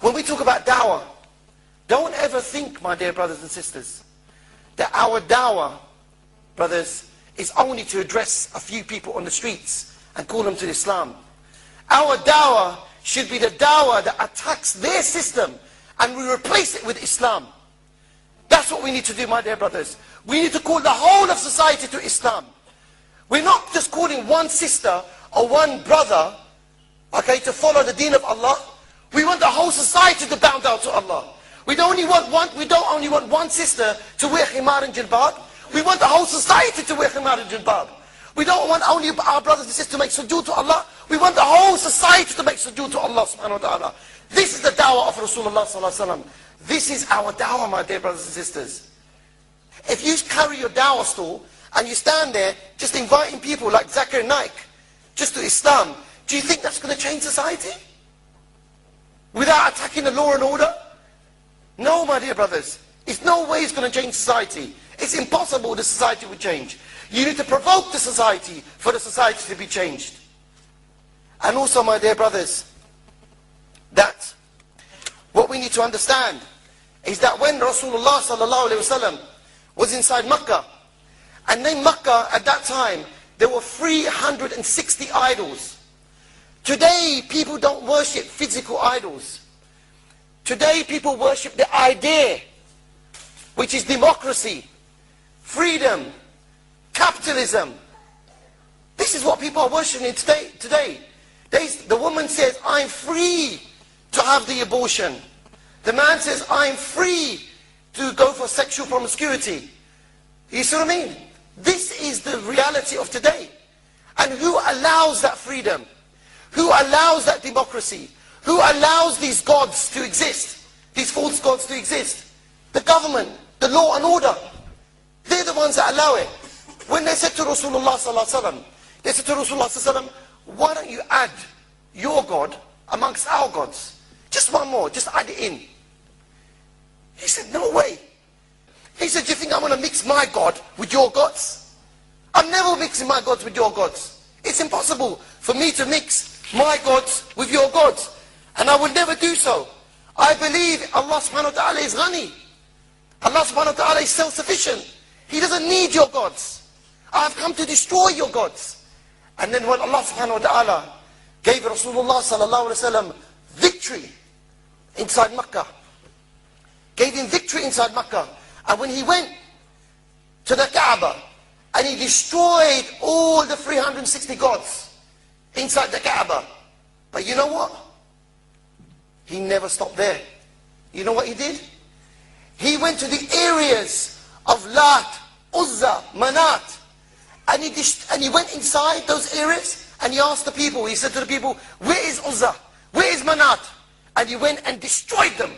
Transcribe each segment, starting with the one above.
When we talk about dawah, don't ever think, my dear brothers and sisters, that our dawah, brothers, is only to address a few people on the streets and call them to Islam. Our dawah should be the dawah that attacks their system and we replace it with Islam. That's what we need to do, my dear brothers. We need to call the whole of society to Islam. We're not just calling one sister or one brother, okay, to follow the deen of Allah. We want the whole society to bow down to Allah. We don't only want one sister to wear khimar and jilbab. We want the whole society to wear khimar and jilbab. We don't want only our brothers and sisters to make sujood to Allah. We want the whole society to make sujood to Allah subhanahu wa ta'ala. This is the dawah of Rasulullah sallallahu alaihi wasallam. This is our dawah, my dear brothers and sisters. If you carry your dawah stall and you stand there just inviting people like Zakir Naik just to Islam, do you think that's going to change society? Without attacking the law and order? No, my dear brothers. It's no way it's going to change society. It's impossible the society will change. You need to provoke the society for the society to be changed. And also, my dear brothers, that what we need to understand is that when Rasulullah sallallahu alaihi wasallam was inside Makkah, and in Makkah at that time there were 360 idols. Today people don't worship physical idols. Today people worship the idea, which is democracy, freedom, capitalism. This is what people are worshiping today. The woman says, I'm free to have the abortion. The man says, I'm free to go for sexual promiscuity. You see what I mean? This is the reality of today. And who allows that freedom? Who allows that democracy? Who allows these gods to exist? These false gods to exist? The government, the law and order. They're the ones that allow it. When they said to Rasulullah sallallahu alaihi wasallam, they said to Rasulullah sallallahu alaihi wasallam, why don't you add your God amongst our gods? Just one more, just add it in. He said, no way. He said, do you think I'm going to mix my God with your gods? I'm never mixing my gods with your gods. It's impossible for me to mix my gods with your gods. And I will never do so. I believe Allah subhanahu wa ta'ala is ghani. Allah subhanahu wa ta'ala is self-sufficient. He doesn't need your gods. I have come to destroy your gods. And then when Allah subhanahu wa ta'ala gave Rasulullah sallallahu alaihi wasallam victory inside Makkah, gave him victory inside Makkah, and when he went to the Kaaba and he destroyed all the 360 gods inside the Kaaba, but you know what? He never stopped there. You know what he did? He went to the areas of Lat, Uzza, Manat, and he went inside those areas and he asked the people, he said to the people, where is Uzza? Where is Manat? And he went and destroyed them,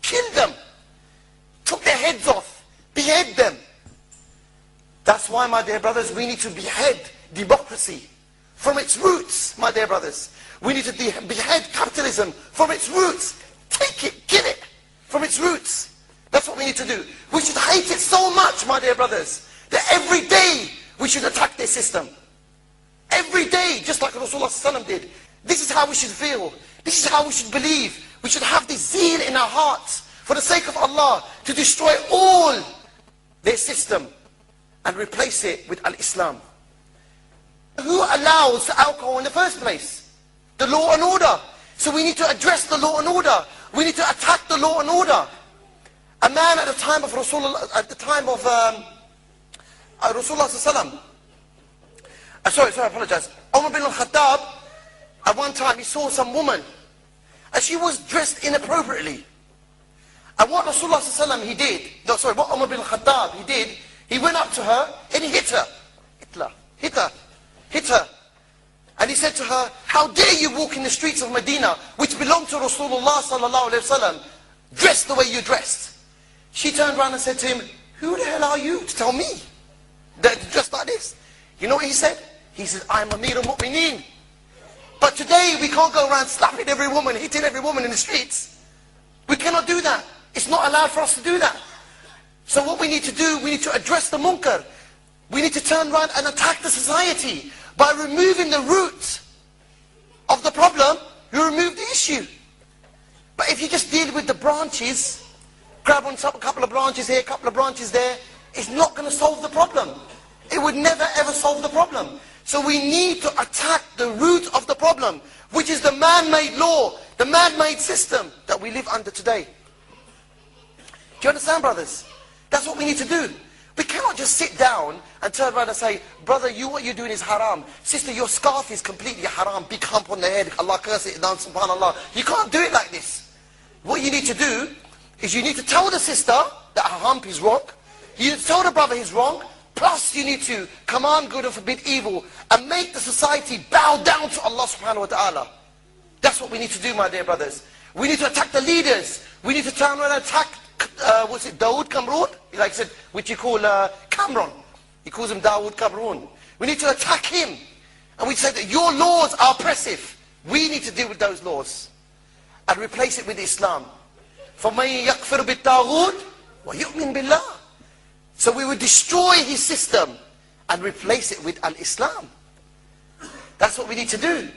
killed them, took their heads off, behead them. That's why, my dear brothers, we need to behead democracy from its roots, my dear brothers. We need to behead capitalism from its roots. Take it, kill it from its roots. That's what we need to do. We should hate it so much, my dear brothers, that every day we should attack their system. Every day, just like Rasulullah ﷺ did. This is how we should feel. This is how we should believe. We should have this zeal in our hearts for the sake of Allah to destroy all their system and replace it with Al-Islam. Who allows alcohol in the first place? The law and order. So we need to address the law and order. We need to attack the law and order. A man at the time of Rasulullah, Rasulullah sallallahu I apologize. Umar bin al-Khattab, at one time he saw some woman and she was dressed inappropriately. And what Rasulullah sallallahu he did, what Umar bin al-Khattab he did, he went up to her and he hit her. Hit her. And he said to her, how dare you walk in the streets of Medina, which belong to Rasulullah sallallahu alaihi wasallam, dressed the way you dressed. She turned around and said to him, who the hell are you to tell me that dressed like this? You know what he said? He said, I'm Amir al-Mu'mineen. But today we can't go around slapping every woman, hitting every woman in the streets. We cannot do that. It's not allowed for us to do that. So what we need to do, we need to address the munkar. We need to turn around and attack the society. By removing the root of the problem, you remove the issue. But if you just just deal with the branches, grab on a couple of branches here, a couple of branches there, it's not going to solve the problem. It would never ever solve the problem. So we need to attack the root of the problem, which is the man-made law, the man-made system that we live under today. Do you understand, brothers? That's what we need to do. We cannot just sit down and turn around and say, brother, what you're doing is haram. Sister, your scarf is completely haram. Big hump on the head. Allah curse it down, subhanallah. You can't do it like this. What you need to do is you need to tell the sister that her hump is wrong. You need to tell the brother he's wrong. Plus you need to command good and forbid evil and make the society bow down to Allah subhanahu wa ta'ala. That's what we need to do, my dear brothers. We need to attack the leaders. We need to turn around and attack, what's it, Dawood Kamrun? Like I said, which you call Cameron. He calls him Dawood Kamrun. We need to attack him. And we say that your laws are oppressive. We need to deal with those laws and replace it with Islam. فَمَنْ يَكْفِرْ بِالطَّاغُوتِ وَيُؤْمِنْ بِاللَّهِ. So we would destroy his system and replace it with Al-Islam. That's what we need to do.